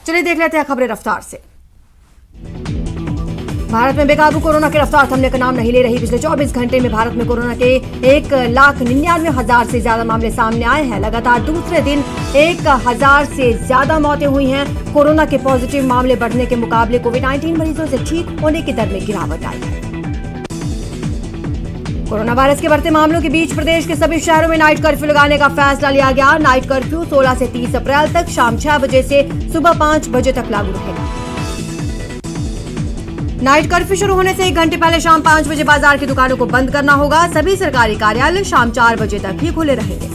चलिए देख लेते हैं खबरें रफ्तार से। भारत में बेकाबू कोरोना की रफ्तार थमने का नाम नहीं ले रही। पिछले 24 घंटे में भारत में कोरोना के 1,99,000 से ज्यादा मामले सामने आए हैं। लगातार दूसरे दिन 1,000 से ज्यादा मौतें हुई हैं। कोरोना के पॉजिटिव मामले बढ़ने के मुकाबले कोविड-19 मरीजों से ठीक होने की दर में गिरावट आई है। कोरोना वायरस के बढ़ते मामलों के बीच प्रदेश के सभी शहरों में नाइट कर्फ्यू लगाने का फैसला लिया गया। नाइट कर्फ्यू 16 से 30 अप्रैल तक शाम 6 बजे से सुबह 5 बजे तक लागू रहेगा। नाइट कर्फ्यू शुरू होने से 1 घंटे पहले शाम 5 बजे बाजार की दुकानों को बंद करना होगा। सभी सरकारी कार्यालय शाम 4 बजे तक ही खुले रहेंगे।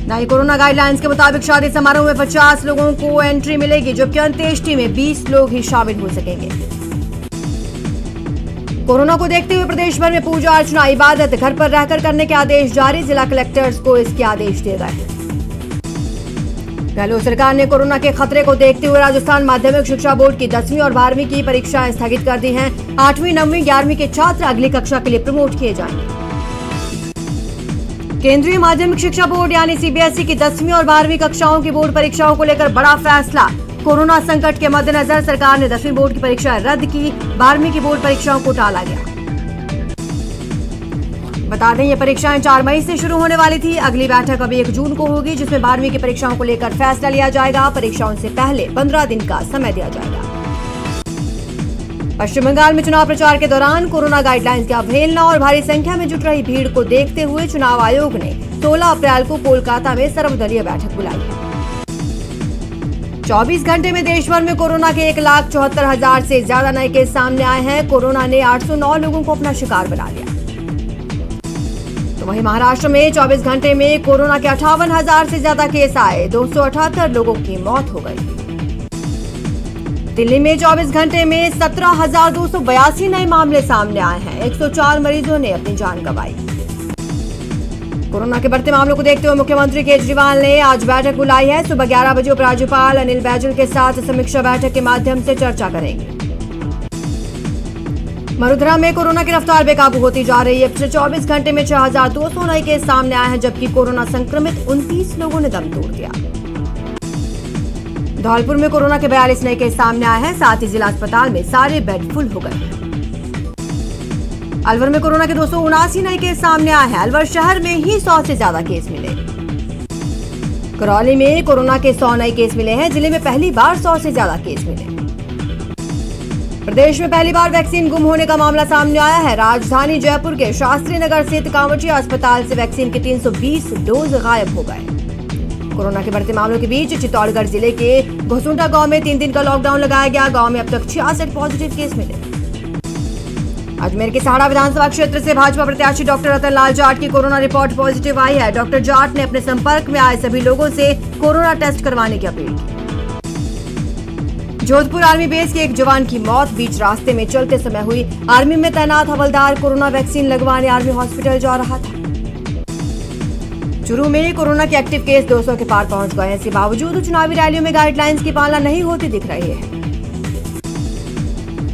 नई कोरोना गाइडलाइंस के मुताबिक शादी समारोह में 50 लोगों को एंट्री मिलेगी, जबकि अंत्येष्टि में 20 लोग ही शामिल हो सकेंगे। कोरोना को देखते हुए प्रदेश भर में पूजा अर्चना इबादत घर पर रहकर करने के आदेश जारी। जिला कलेक्टर्स को इसके आदेश दिए गए हैं। गहलोत सरकार ने कोरोना के खतरे को देखते हुए राजस्थान माध्यमिक शिक्षा बोर्ड की 10वीं और 12वीं की परीक्षाएं स्थगित कर दी हैं। 8वीं, 9वीं, 11वीं के छात्र अगली कक्षा के लिए प्रमोट किए जाएंगे। केंद्रीय माध्यमिक शिक्षा बोर्ड यानी सीबीएसई की 10वीं और 12वीं कक्षाओं की बोर्ड परीक्षाओं को लेकर बड़ा फैसला। कोरोना संकट के मद्देनजर सरकार ने 10वीं बोर्ड की परीक्षाएं रद्द की। 12वीं की बोर्ड परीक्षाओं को टाला गया। बता दें, ये परीक्षाएं 4 मई से शुरू होने वाली थी। अगली बैठक अब 1 जून को होगी, जिसमें 12वीं की परीक्षाओं को लेकर फैसला लिया जाएगा। परीक्षाओं से पहले 15 दिन का समय दिया जाएगा। पश्चिम बंगाल में चुनाव प्रचार के दौरान कोरोना गाइडलाइंस की अवहेलना और भारी संख्या में जुट रही भीड़ को देखते हुए चुनाव आयोग ने 16 अप्रैल को कोलकाता में सर्वदलीय बैठक बुलाई है। 24 घंटे में देश भर में कोरोना के 1,74,000 से ज्यादा नए केस सामने आए हैं। कोरोना ने 809 लोगों को अपना शिकार बना लिया। तो वहीं महाराष्ट्र में 24 घंटे में कोरोना के 58,000 से ज्यादा केस आए। 278 लोगों की मौत हो गई। दिल्ली में 24 घंटे में 17,282 नए मामले सामने आए हैं। 104 मरीजों ने अपनी जान गंवाई। कोरोना के बढ़ते मामलों को देखते हुए मुख्यमंत्री केजरीवाल ने आज बैठक बुलाई है। सुबह 11 बजे उपराज्यपाल अनिल बैजल के साथ समीक्षा बैठक के माध्यम से चर्चा करेंगे। मरुधरा में कोरोना की रफ्तार बेकाबू होती जा रही है। पिछले 24 घंटे में 6,200 नए केस सामने आए हैं, जबकि कोरोना संक्रमित 29 लोगों ने दम तोड़ दिया। धौलपुर में कोरोना के 42 नए केस सामने आए हैं। साथ ही जिला अस्पताल में सारे बेड फुल हो गए हैं। अलवर में कोरोना के 279 नए केस सामने आए हैं। अलवर शहर में ही 100 से ज्यादा केस मिले। करौली में कोरोना के 100 नए केस मिले हैं। जिले में पहली बार 100 से ज्यादा केस मिले। प्रदेश में पहली बार वैक्सीन गुम होने का मामला सामने आया है। राजधानी जयपुर के शास्त्री नगर स्थित कांवटिया अस्पताल से वैक्सीन के 320 डोज गायब हो गए। कोरोना के बढ़ते मामलों के बीच चित्तौड़गढ़ जिले के घोसुंडा गांव में 3 दिन का लॉकडाउन लगाया गया। गांव में अब तक 66 पॉजिटिव केस मिले। अजमेर के सहाड़ा विधानसभा क्षेत्र से भाजपा प्रत्याशी डॉक्टर रतनलाल जाट की कोरोना रिपोर्ट पॉजिटिव आई है। डॉक्टर जाट ने अपने संपर्क में आए सभी लोगों से कोरोना टेस्ट करवाने की अपील की। जोधपुर आर्मी बेस के एक जवान की मौत बीच रास्ते में चलते समय हुई। आर्मी में तैनात हवलदार कोरोना वैक्सीन लगवाने आर्मी हॉस्पिटल जा रहा था। चूरू में कोरोना के एक्टिव केस 200 के पार पहुंच गए। इसके बावजूद चुनावी रैलियों में गाइडलाइंस की पालना नहीं होती दिख रही है।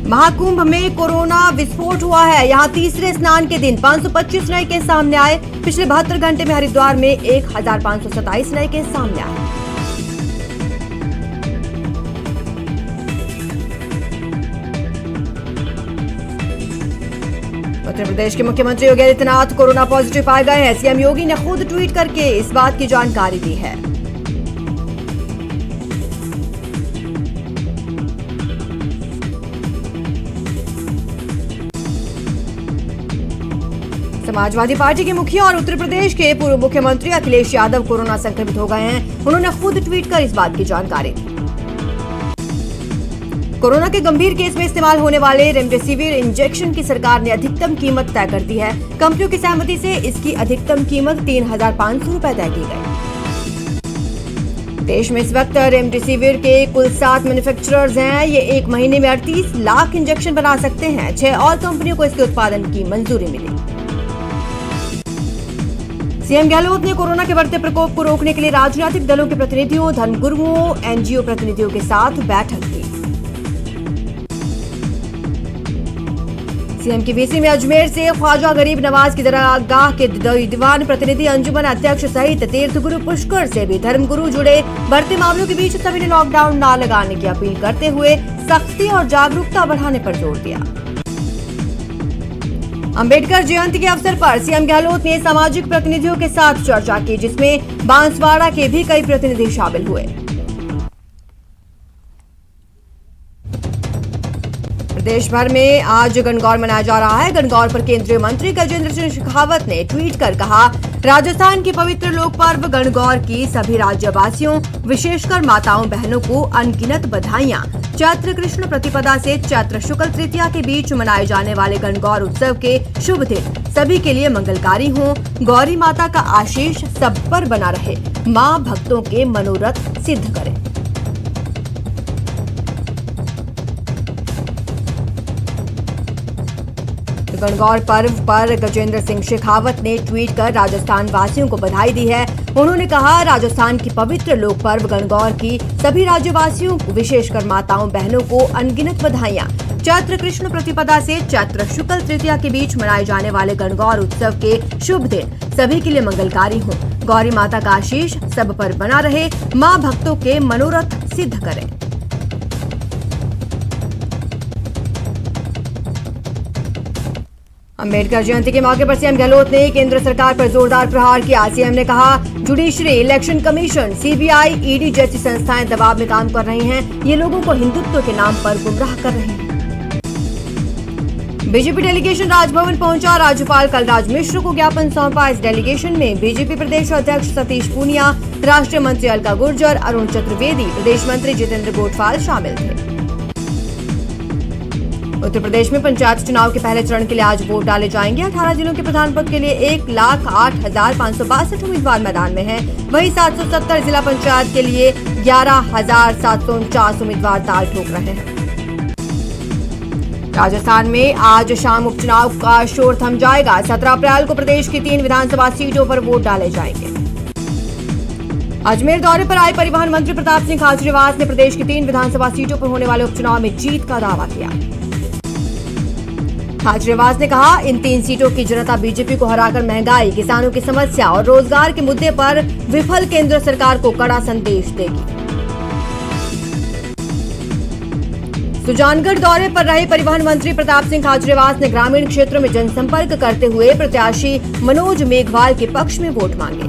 महाकुंभ में कोरोना विस्फोट हुआ है। यहां तीसरे स्नान के दिन 525 नए केस सामने आए। पिछले 72 घंटे में हरिद्वार में 1,527 नए केस सामने आए। उत्तर प्रदेश के मुख्यमंत्री योगी आदित्यनाथ कोरोना पॉजिटिव पाए गए हैं। सीएम योगी ने खुद ट्वीट करके इस बात की जानकारी दी है। समाजवादी पार्टी के मुखिया और उत्तर प्रदेश के पूर्व मुख्यमंत्री अखिलेश यादव कोरोना संक्रमित हो गए हैं। उन्होंने खुद ट्वीट कर इस बात की जानकारी दी। कोरोना के गंभीर केस में इस्तेमाल होने वाले रेमडेसिविर इंजेक्शन की सरकार ने अधिकतम कीमत तय कर दी है। कंपनियों की सहमति से इसकी अधिकतम कीमत 3,500 रुपए तय की गई। देश में इस वक्त रेमडेसिविर के कुल 7 मैन्युफैक्चरर्स हैं। ये 1 महीने में 38 लाख इंजेक्शन बना सकते हैं। 6 और कंपनियों को इसके उत्पादन की मंजूरी मिली। सीएम गहलोत ने कोरोना के बढ़ते प्रकोप को रोकने के लिए राजनीतिक दलों के प्रतिनिधियों, धर्मगुरुओं, एनजीओ प्रतिनिधियों के साथ बैठक की। सीएम की वीसी में अजमेर से ख्वाजा गरीब नवाज की दरगाह के दीवान प्रतिनिधि, अंजुमन अध्यक्ष सहित तीर्थगुरु पुष्कर से भी धर्मगुरु जुड़े। बढ़ते मामलों के बीच सभी ने लॉकडाउन न लगाने की अपील करते हुए सख्ती और जागरूकता बढ़ाने पर जोर दिया। अंबेडकर जयंती के अवसर पर सीएम गहलोत ने सामाजिक प्रतिनिधियों के साथ चर्चा की, जिसमें बांसवाड़ा के भी कई प्रतिनिधि शामिल हुए। प्रदेश भर में आज गणगौर मनाया जा रहा है। गणगौर पर केंद्रीय मंत्री गजेंद्र सिंह शेखावत ने ट्वीट कर कहा, राजस्थान के पवित्र लोक पर्व गणगौर की सभी राज्यवासियों विशेषकर माताओं बहनों को अनगिनत बधाइयां। चैत्र कृष्ण प्रतिपदा से चैत्र शुक्ल तृतीया के बीच मनाए जाने वाले गणगौर उत्सव के शुभ दिन सभी के लिए मंगलकारी हों। गौरी माता का आशीष सब पर बना रहे। मां भक्तों के मनोरथ सिद्ध करे। गणगौर पर्व पर गजेंद्र सिंह शेखावत ने ट्वीट कर राजस्थान वासियों को बधाई दी है। उन्होंने कहा, राजस्थान की पवित्र लोक पर्व गणगौर की सभी राज्यवासियों को विशेषकर माताओं बहनों को अनगिनत बधाइयां। चैत्र कृष्ण प्रतिपदा से चैत्र शुक्ल तृतीया के बीच मनाए जाने वाले गणगौर उत्सव के शुभ दिन सभी के लिए मंगलकारी हों। गौरी माता का आशीष सब पर बना रहे। मां भक्तों के मनोरथ सिद्ध करे। अंबेडकर जयंती के मौके पर सीएम गहलोत ने केंद्र सरकार पर जोरदार प्रहार किया। सीएम ने कहा, judiciary, election commission, CBI, ED जैसी संस्थाएं दबाव में काम कर रही हैं। ये लोगों को हिंदुत्व के नाम पर गुमराह कर रहे हैं। बीजेपी डेलीगेशन राजभवन पहुंचा। राज्यपाल कलराज मिश्र को ज्ञापन सौंपा। इस डेलीगेशन में बीजेपी प्रदेश अध्यक्ष सतीश पूनिया, राष्ट्रीय मंत्री अलका गुर्जर, अरुण चतुर्वेदी, प्रदेश मंत्री जितेंद्र गोठवाल शामिल थे। उत्तर प्रदेश में पंचायत चुनाव के पहले चरण के लिए आज वोट डाले जाएंगे। 18 जिलों के प्रधान पद के लिए 1,08,562 उम्मीदवार मैदान में हैं। वहीं 770 जिला पंचायत के लिए 11,749 उम्मीदवार दाल ठोक रहे हैं। राजस्थान में आज शाम उपचुनाव का शोर थम जाएगा। 17 अप्रैल को प्रदेश की 3 विधानसभा सीटों पर वोट डाले जाएंगे। अजमेर दौरे पर आए परिवहन मंत्री प्रताप सिंह खाचरियावास ने प्रदेश की 3 विधानसभा सीटों पर होने वाले उपचुनाव में जीत का दावा किया। खाचरियावास ने कहा, इन 3 सीटों की जनता बीजेपी को हराकर महंगाई, किसानों की समस्या और रोजगार के मुद्दे पर विफल केंद्र सरकार को कड़ा संदेश देगी। सुजानगढ़ दौरे पर रहे परिवहन मंत्री प्रताप सिंह खाचरियावास ने ग्रामीण क्षेत्रों में जनसंपर्क करते हुए प्रत्याशी मनोज मेघवाल के पक्ष में वोट मांगे।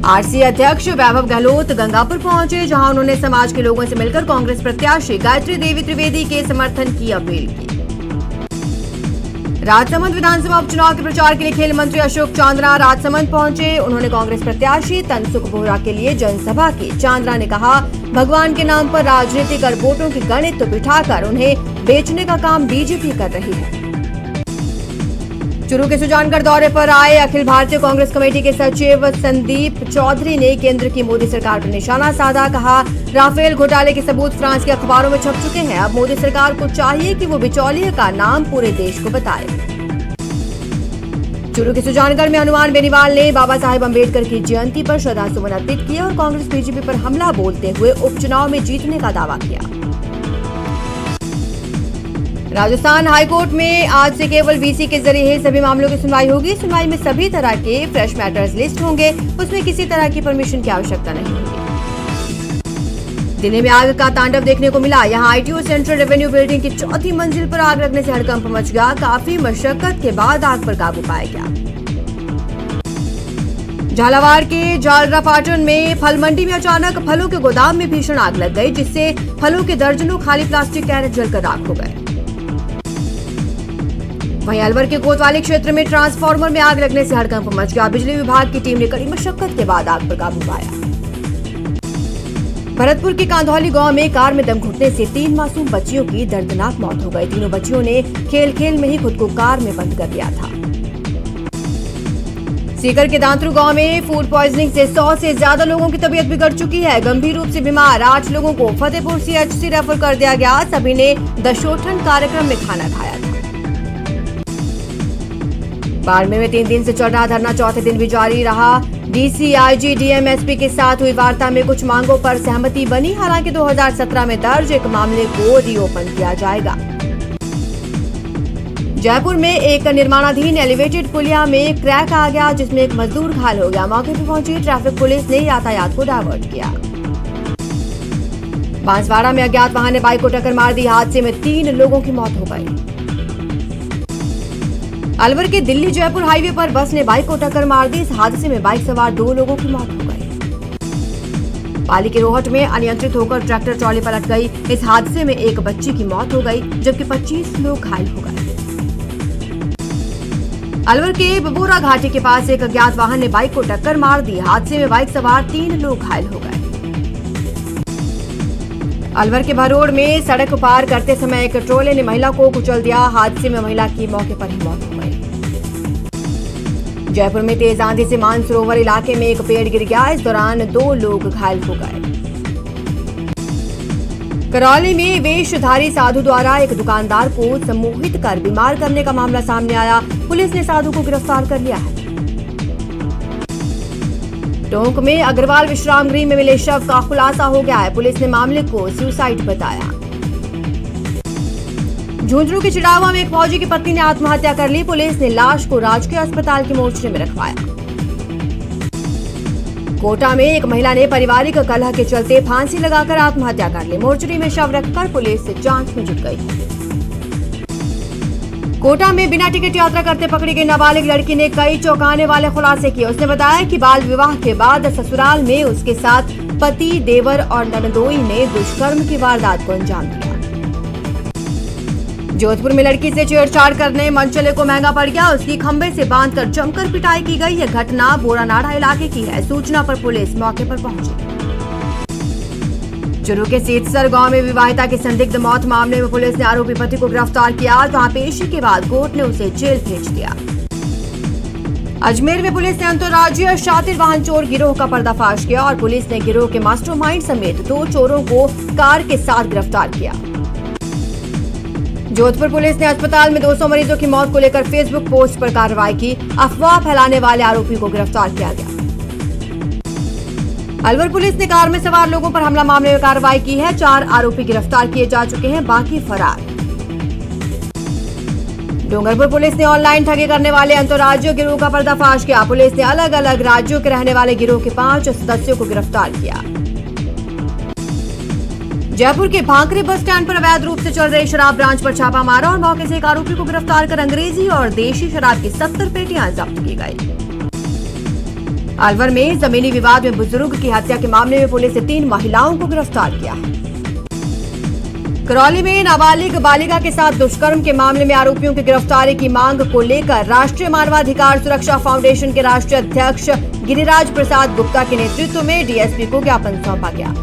आरसी अध्यक्ष वैभव गहलोत गंगापुर पहुंचे, जहां उन्होंने समाज के लोगों से मिलकर कांग्रेस प्रत्याशी गायत्री देवी त्रिवेदी के समर्थन की अपील की। राजसमंद विधानसभा उपचुनाव के प्रचार के लिए खेल मंत्री अशोक चांद्रा राजसमंद पहुंचे। उन्होंने कांग्रेस प्रत्याशी तनसुख बोहरा के लिए जनसभा की। चांद्रा ने कहा, भगवान के नाम पर राजनीति कर वोटों की गणित बिठाकर उन्हें बेचने का काम बीजेपी कर रही है। चुरू के सुजानगढ़ दौरे पर आए अखिल भारतीय कांग्रेस कमेटी के सचिव संदीप चौधरी ने केंद्र की मोदी सरकार पर निशाना साधा। कहा, राफेल घोटाले के सबूत फ्रांस के अखबारों में छप चुके हैं। अब मोदी सरकार को चाहिए कि वो बिचौलिए का नाम पूरे देश को बताए। चुरू के सुजानगढ़ में हनुमान बेनीवाल ने बाबा साहेब अम्बेडकर की जयंती पर श्रद्धासुमन अर्पित किए और कांग्रेस बीजेपी पर हमला बोलते हुए उपचुनाव में जीतने का दावा किया। राजस्थान हाईकोर्ट में आज से केवल वीसी के जरिए सभी मामलों की सुनवाई होगी। सुनवाई में सभी तरह के फ्रेश मैटर्स लिस्ट होंगे। उसमें किसी तरह की परमिशन की आवश्यकता नहीं होगी। दिल्ली में आग का तांडव देखने को मिला। यहां आईटीओ सेंट्रल रेवेन्यू बिल्डिंग की 4थी मंजिल पर आग लगने से हड़कंप मच गया। काफी मशक्कत के बाद आग पर काबू पाया गया। झालावाड़ के जालरा पाटन में फल मंडी में अचानक फलों के गोदाम में भीषण आग लग गई, जिससे फलों के दर्जनों खाली प्लास्टिक कैरेट जलकर राख हो गए। वहीं अलवर के कोतवाली क्षेत्र में ट्रांसफार्मर में आग लगने से हड़कंप मच गया। बिजली विभाग की टीम ने कड़ी मशक्कत के बाद आग पर काबू पाया। भरतपुर के कांधौली गांव में कार में दम घुटने से 3 मासूम बच्चियों की दर्दनाक मौत हो गई। तीनों बच्चियों ने खेल खेल में ही खुद को कार में बंद कर दिया था। सीकर के दांतरू गांव में फूड पॉइजनिंग से 100 से ज्यादा लोगों की तबीयत बिगड़ चुकी है। गंभीर रूप से बीमार 8 लोगों को फतेहपुर सीएचसी रेफर कर दिया गया। सभी ने दशोठन कार्यक्रम में खाना खाया था। बाड़मेर में 3 दिन से चल रहा धरना चौथे दिन भी जारी रहा। डीसीआईजी डीएमएसपी के साथ हुई वार्ता में कुछ मांगों पर सहमति बनी। हालांकि 2017 में दर्ज एक मामले को रीओपन किया जाएगा। जयपुर में एक निर्माणाधीन एलिवेटेड पुलिया में क्रैक आ गया, जिसमें एक मजदूर घायल हो गया। मौके पर पहुंची ट्रैफिक पुलिस ने यातायात को डायवर्ट किया। बांसवाड़ा में अज्ञात वाहन ने बाइक को टक्कर मार दी। हादसे में 3 लोगों की मौत हो गई। अलवर के दिल्ली जयपुर हाईवे पर बस ने बाइक को टक्कर मार दी। इस हादसे में बाइक सवार 2 लोगों की मौत हो गई। पाली के रोहट में अनियंत्रित होकर ट्रैक्टर ट्रॉली पलट गई। इस हादसे में एक बच्ची की मौत हो गई, जबकि 25 लोग घायल हो गए। अलवर के बबोरा घाटी के पास एक अज्ञात वाहन ने बाइक को टक्कर मार दी। हादसे में बाइक सवार 3 लोग घायल हो गए। अलवर के भरोड़ में सड़क पार करते समय एक ट्रोले ने महिला को कुचल दिया। हादसे में महिला की मौके पर ही मौत हो गई। जयपुर में तेज आंधी से मानसरोवर इलाके में एक पेड़ गिर गया। इस दौरान 2 लोग घायल हो गए। करौली में वेशधारी साधु द्वारा एक दुकानदार को सम्मोहित कर बीमार करने का मामला सामने आया। पुलिस ने साधु को गिरफ्तार कर लिया है। टोंक में अग्रवाल विश्राम गृह में मिले शव का खुलासा हो गया है। पुलिस ने मामले को सुसाइड बताया। झुंझुनू के चिड़ावा में एक फौजी की पत्नी ने आत्महत्या कर ली। पुलिस ने लाश को राजकीय अस्पताल के मोर्चरी में रखवाया। कोटा में एक महिला ने पारिवारिक कलह के चलते फांसी लगाकर आत्महत्या कर ली। मोर्चरी में शव रखकर पुलिस जांच में जुट गई। कोटा में बिना टिकट यात्रा करते पकड़ी गई नाबालिग लड़की ने कई चौंकाने वाले खुलासे किए। उसने बताया कि बाल विवाह के बाद ससुराल में उसके साथ पति, देवर और ननदोई ने दुष्कर्म की वारदात को अंजाम दिया। जोधपुर में लड़की से छेड़छाड़ करने मनचले को महंगा पड़ गया। उसकी खंबे से बांधकर जमकर पिटाई की गई। यह घटना बोरानाड़ा इलाके की है। सूचना पर पुलिस मौके पर पहुंची। चुरू के सीतसर गांव में विवाहिता की संदिग्ध मौत मामले में पुलिस ने आरोपी पति को गिरफ्तार किया। जहां पेशी के बाद कोर्ट ने उसे जेल भेज दिया। अजमेर में पुलिस ने अंतर्राज्यीय शातिर वाहन चोर गिरोह का पर्दाफाश किया और पुलिस ने गिरोह के मास्टरमाइंड समेत 2 चोरों को कार के साथ गिरफ्तार किया। जोधपुर पुलिस ने अस्पताल में 200 मरीजों की मौत को लेकर फेसबुक पोस्ट पर कार्रवाई की। अफवाह फैलाने वाले आरोपी को गिरफ्तार किया गया। अलवर पुलिस ने कार में सवार लोगों पर हमला मामले में कार्रवाई की है। 4 आरोपी गिरफ्तार किए जा चुके हैं, बाकी फरार। डूंगरपुर पुलिस ने ऑनलाइन ठगी करने वाले अंतर्राज्यीय गिरोह का पर्दाफाश किया। पुलिस ने अलग अलग राज्यों के रहने वाले गिरोह के 5 सदस्यों को गिरफ्तार किया। जयपुर के भांकरे बस स्टैंड पर अवैध रूप से चल रही शराब ब्रांच पर छापा मारा और मौके से एक आरोपी को गिरफ्तार कर अंग्रेजी और देशी शराब की 70 पेटियां जब्त की गई। अलवर में जमीनी विवाद में बुजुर्ग की हत्या के मामले में पुलिस ने 3 महिलाओं को गिरफ्तार किया है। करौली में नाबालिग बालिका के साथ दुष्कर्म के मामले में आरोपियों की गिरफ्तारी की मांग को लेकर राष्ट्रीय मानवाधिकार सुरक्षा फाउंडेशन के राष्ट्रीय अध्यक्ष गिरिराज प्रसाद गुप्ता के नेतृत्व में डीएसपी को ज्ञापन सौंपा गया।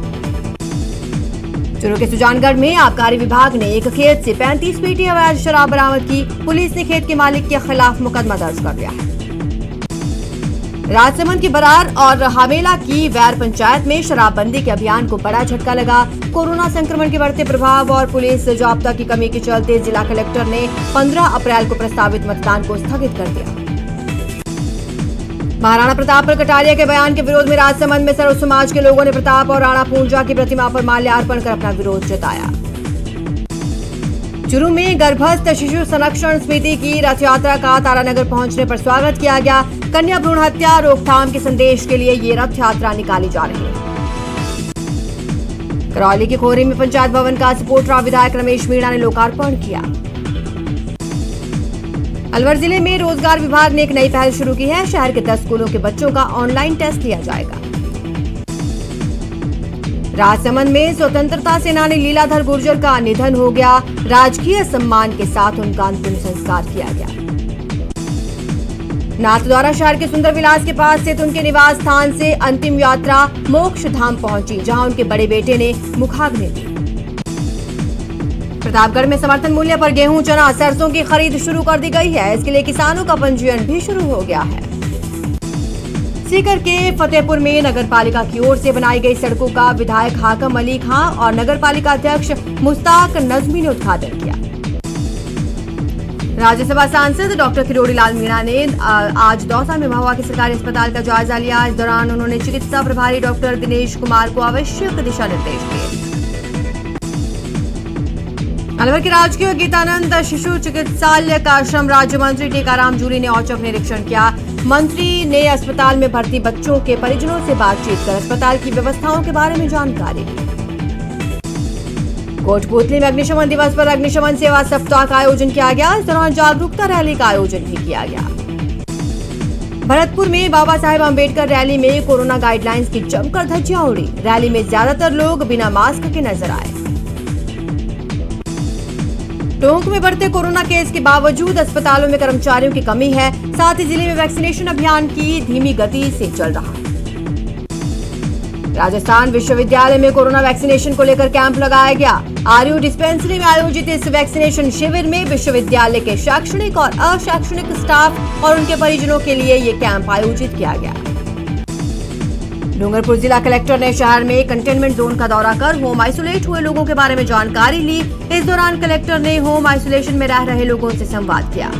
चुरू के सुजानगढ़ में आबकारी विभाग ने एक खेत से 35 पेटी अवैध शराब बरामद की। पुलिस ने खेत के मालिक के खिलाफ मुकदमा दर्ज कर लिया है। राजसमंद की बरार और हवेला की वैर पंचायत में शराबबंदी के अभियान को बड़ा झटका लगा। कोरोना संक्रमण के बढ़ते प्रभाव और पुलिस जाब्ता की कमी के चलते जिला कलेक्टर ने 15 अप्रैल को प्रस्तावित मतदान को स्थगित कर दिया। महाराणा प्रताप पर कटारिया के बयान के विरोध में राजसमंद में सर्व समाज के लोगों ने प्रताप और राणा पूंजा की प्रतिमा पर माल्यार्पण कर अपना विरोध जताया। चुरू में गर्भस्थ शिशु संरक्षण समिति की रथ यात्रा का तारानगर पहुंचने पर स्वागत किया गया। कन्या भ्रूण हत्या रोकथाम के संदेश के लिए ये रथ यात्रा निकाली जा रही है। करौली के खोरी में पंचायत भवन का सपोर्टरा विधायक रमेश मीणा ने लोकार्पण किया। अलवर जिले में रोजगार विभाग ने एक नई पहल शुरू की है। शहर के 10 स्कूलों के बच्चों का ऑनलाइन टेस्ट लिया जाएगा। राजसमंद में स्वतंत्रता सेनानी लीलाधर गुर्जर का निधन हो गया। राजकीय सम्मान के साथ उनका अंतिम संस्कार किया गया। नाथद्वारा शहर के सुंदर विलास के पास स्थित उनके निवास स्थान से अंतिम यात्रा मोक्ष धाम पहुंची, जहां उनके बड़े बेटे ने मुखाग्नि दी। प्रतापगढ़ में समर्थन मूल्य पर गेहूं, चना, सरसों की खरीद शुरू कर दी गई है। इसके लिए किसानों का पंजीयन भी शुरू हो गया है। सीकर के फतेहपुर में नगर पालिका की ओर से बनाई गई सड़कों का विधायक हाकम अली खां और नगर पालिका अध्यक्ष मुश्ताक नजमी ने उद्घाटन किया। राज्यसभा सांसद डॉक्टर किरोड़ी लाल मीणा ने आज दौसा में महुआ के सरकारी अस्पताल का जायजा लिया। इस दौरान उन्होंने चिकित्सा प्रभारी डॉक्टर दिनेश कुमार को आवश्यक दिशा निर्देश दिए। अलवर के राजकीय गीतानंद शिशु चिकित्सालय का श्रम राज्य मंत्री टीकाराम जूली ने औचक निरीक्षण किया। मंत्री ने अस्पताल में भर्ती बच्चों के परिजनों से बातचीत कर अस्पताल की व्यवस्थाओं के बारे में जानकारी ली। कोटपूतली में अग्निशमन दिवस पर अग्निशमन सेवा सप्ताह का आयोजन किया गया। इस दौरान जागरूकता रैली का आयोजन भी किया गया। भरतपुर में बाबा साहेब अम्बेडकर रैली में कोरोना गाइडलाइंस की जमकर धज्जियां उड़ी। रैली में ज्यादातर लोग बिना मास्क के नजर आए। टोंक में बढ़ते कोरोना केस के बावजूद अस्पतालों में कर्मचारियों की कमी है। साथ ही जिले में वैक्सीनेशन अभियान की धीमी गति से चल रहा है। राजस्थान विश्वविद्यालय में कोरोना वैक्सीनेशन को लेकर कैंप लगाया गया। आरयू डिस्पेंसरी में आयोजित इस वैक्सीनेशन शिविर में विश्वविद्यालय के शैक्षणिक और अशैक्षणिक स्टाफ और उनके परिजनों के लिए ये कैंप आयोजित किया गया। डूंगरपुर जिला कलेक्टर ने शहर में कंटेनमेंट जोन का दौरा कर होम आइसोलेट हुए लोगों के बारे में जानकारी ली। इस दौरान कलेक्टर ने होम आइसोलेशन में रह रहे लोगों से संवाद किया।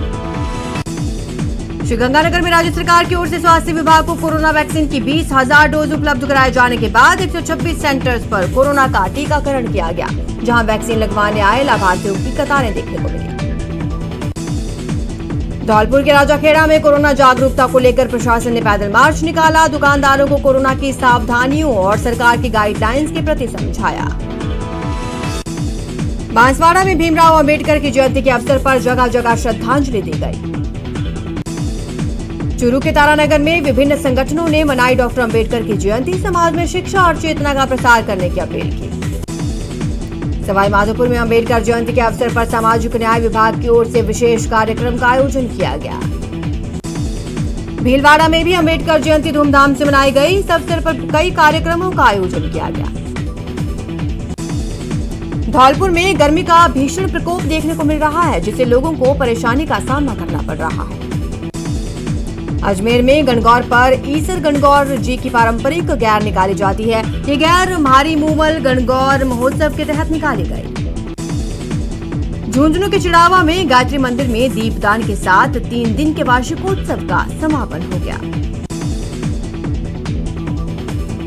श्रीगंगानगर में राज्य सरकार की ओर से स्वास्थ्य विभाग को कोरोना वैक्सीन की 20,000 डोज उपलब्ध कराए जाने के बाद 126 सेंटर्स पर कोरोना का टीकाकरण किया गया, जहां वैक्सीन लगवाने आए लाभार्थियों की कतारें देखने को मिली। धौलपुर के राजाखेड़ा में कोरोना जागरूकता को लेकर प्रशासन ने पैदल मार्च निकाला। दुकानदारों को कोरोना की सावधानियों और सरकार की गाइडलाइंस के प्रति समझाया। बांसवाड़ा में भीमराव अंबेडकर की जयंती के अवसर पर जगह जगह श्रद्धांजलि दी गई। चूरू के तारानगर में विभिन्न संगठनों ने मनाई डॉक्टर अंबेडकर की जयंती। समाज में शिक्षा और चेतना का प्रसार करने की अपील की। सवाई माधोपुर में अंबेडकर जयंती के अवसर पर सामाजिक न्याय विभाग की ओर से विशेष कार्यक्रम का आयोजन किया गया। भीलवाड़ा में भी अंबेडकर जयंती धूमधाम से मनाई गई। इस अवसर पर कई कार्यक्रमों का आयोजन किया गया। धौलपुर में गर्मी का भीषण प्रकोप देखने को मिल रहा है, जिससे लोगों को परेशानी का सामना करना पड़ रहा है। अजमेर में गणगौर पर ईसर गणगौर जी की पारंपरिक गैर निकाली जाती है। ये गैर म्हारी मूवल गणगौर महोत्सव के तहत निकाली गई। झुंझुनू के चिड़ावा में गायत्री मंदिर में दीपदान के साथ 3 दिन के वार्षिकोत्सव का समापन हो गया।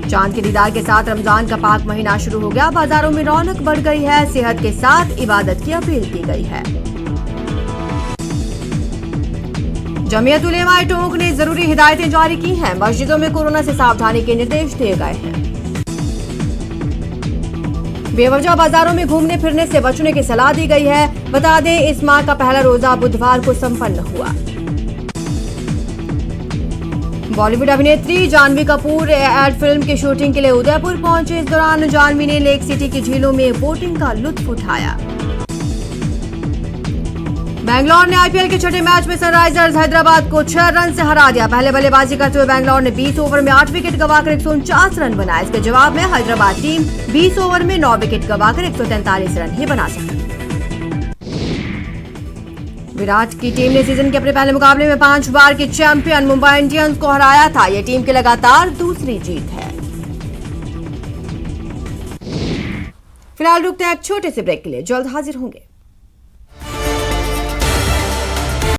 चांद के दीदार के साथ रमजान का पाक महीना शुरू हो गया। बाजारों में रौनक बढ़ गई है। सेहत के साथ इबादत की अपील की गई है। जमीयत उलेमा टोंक ने जरूरी हिदायतें जारी की हैं। मस्जिदों में कोरोना से सावधानी के निर्देश दिए गए हैं। बेवजह बाजारों में घूमने फिरने से बचने की सलाह दी गई है। बता दें, इस माह का पहला रोजा बुधवार को संपन्न हुआ। बॉलीवुड अभिनेत्री जानवी कपूर एड फिल्म की शूटिंग के लिए उदयपुर पहुंचे। इस दौरान जानवी ने लेक सिटी की झीलों में बोटिंग का लुत्फ उठाया। बैंगलोर ने आईपीएल के छठे मैच में सनराइजर्स हैदराबाद को 6 रन से हरा दिया। पहले बल्लेबाजी करते हुए बैंगलोर ने 20 ओवर में 8 विकेट गंवाकर 149 रन बनाए। इसके जवाब में हैदराबाद टीम 20 ओवर में 9 विकेट गंवाकर 143 रन ही बना सकी। विराट की टीम ने सीजन के अपने पहले मुकाबले में 5 बार की चैंपियन मुंबई इंडियंस को हराया था। यह टीम की लगातार दूसरी जीत है। फिलहाल रुकते हैं एक छोटे से ब्रेक के लिए, जल्द हाजिर होंगे।